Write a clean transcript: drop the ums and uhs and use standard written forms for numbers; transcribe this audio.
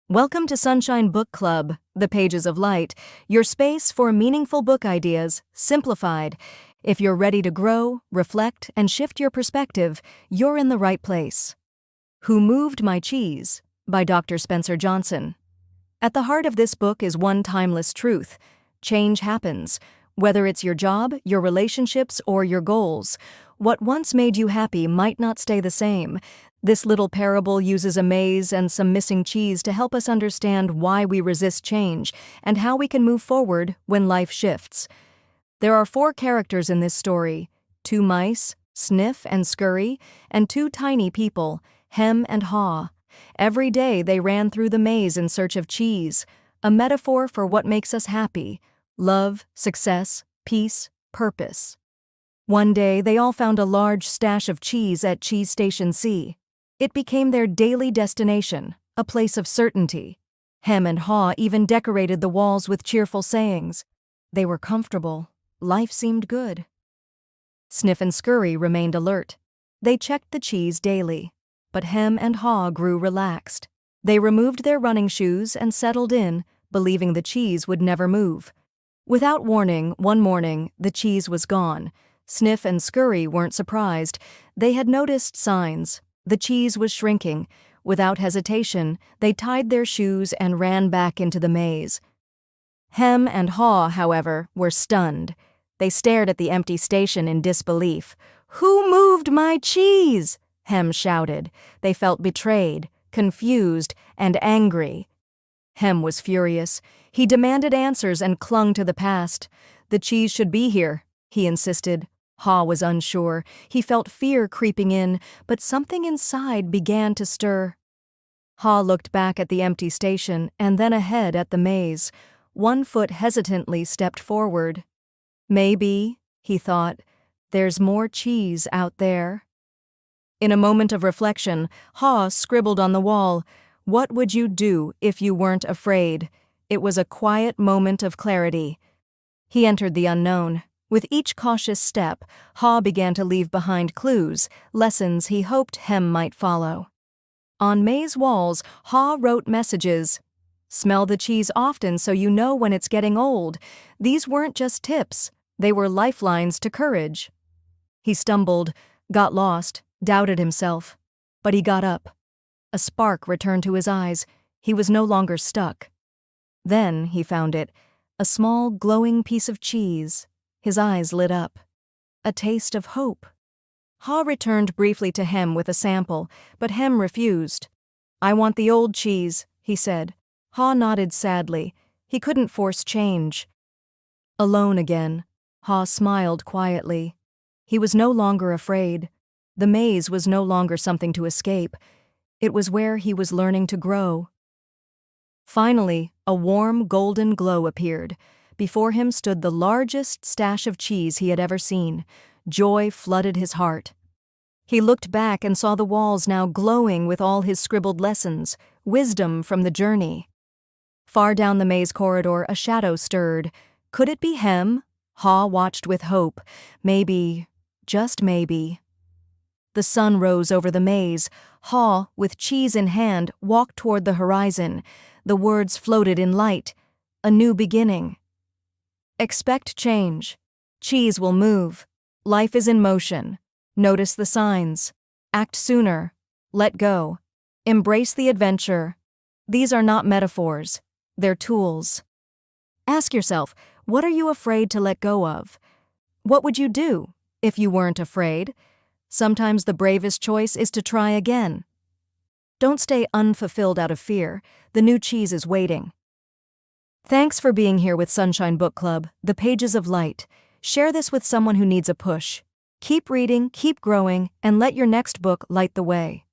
Welcome to Sunshine Bookclub, the pages of light, your space for meaningful book ideas, simplified. If you're ready to grow, reflect, and shift your perspective, you're in the right place. Who Moved My Cheese? By Dr. Spencer Johnson. At the heart of this book is one timeless truth. Change happens. Whether it's your job, your relationships, or your goals, what once made you happy might not stay the same. This little parable uses a maze and some missing cheese to help us understand why we resist change and how we can move forward when life shifts. There are 4 characters in this story: 2 mice, Sniff and Scurry, and 2 tiny people, Hem and Haw. Every day they ran through the maze in search of cheese, a metaphor for what makes us happy: love, success, peace, purpose. One day they all found a large stash of cheese at Cheese Station C. It became their daily destination, a place of certainty. Hem and Haw even decorated the walls with cheerful sayings. They were comfortable. Life seemed good. Sniff and Scurry remained alert. They checked the cheese daily. But Hem and Haw grew relaxed. They removed their running shoes and settled in, believing the cheese would never move. Without warning, one morning, the cheese was gone. Sniff and Scurry weren't surprised. They had noticed signs. The cheese was shrinking. Without hesitation, they tied their shoes and ran back into the maze. Hem and Haw, however, were stunned. They stared at the empty station in disbelief. "Who moved my cheese?" Hem shouted. They felt betrayed, confused, and angry. Hem was furious. He demanded answers and clung to the past. "The cheese should be here," he insisted. Haw was unsure. He felt fear creeping in, but something inside began to stir. Haw looked back at the empty station and then ahead at the maze. One foot hesitantly stepped forward. "Maybe," he thought, "there's more cheese out there." In a moment of reflection, Haw scribbled on the wall, "What would you do if you weren't afraid?" It was a quiet moment of clarity. He entered the unknown. With each cautious step, Haw began to leave behind clues, lessons he hoped Hem might follow. On maze walls, Haw wrote messages. "Smell the cheese often so you know when it's getting old." These weren't just tips, they were lifelines to courage. He stumbled, got lost, doubted himself. But he got up. A spark returned to his eyes. He was no longer stuck. Then he found it, a small glowing piece of cheese. His eyes lit up. A taste of hope. Haw returned briefly to Hem with a sample, but Hem refused. "I want the old cheese," he said. Haw nodded sadly. He couldn't force change. Alone again, Haw smiled quietly. He was no longer afraid. The maze was no longer something to escape. It was where he was learning to grow. Finally, a warm golden glow appeared. Before him stood the largest stash of cheese he had ever seen. Joy flooded his heart. He looked back and saw the walls now glowing with all his scribbled lessons, wisdom from the journey. Far down the maze corridor, a shadow stirred. Could it be Hem? Haw watched with hope. Maybe, just maybe. The sun rose over the maze. Haw, with cheese in hand, walked toward the horizon. The words floated in light. A new beginning. Expect change. Cheese will move. Life is in motion. Notice the signs. Act sooner. Let go. Embrace the adventure. These are not metaphors. They're tools. Ask yourself, what are you afraid to let go of? What would you do if you weren't afraid? Sometimes the bravest choice is to try again. Don't stay unfulfilled out of fear. The new cheese is waiting. Thanks for being here with Sunshine Bookclub, the pages of light. Share this with someone who needs a push. Keep reading, keep growing, and let your next book light the way.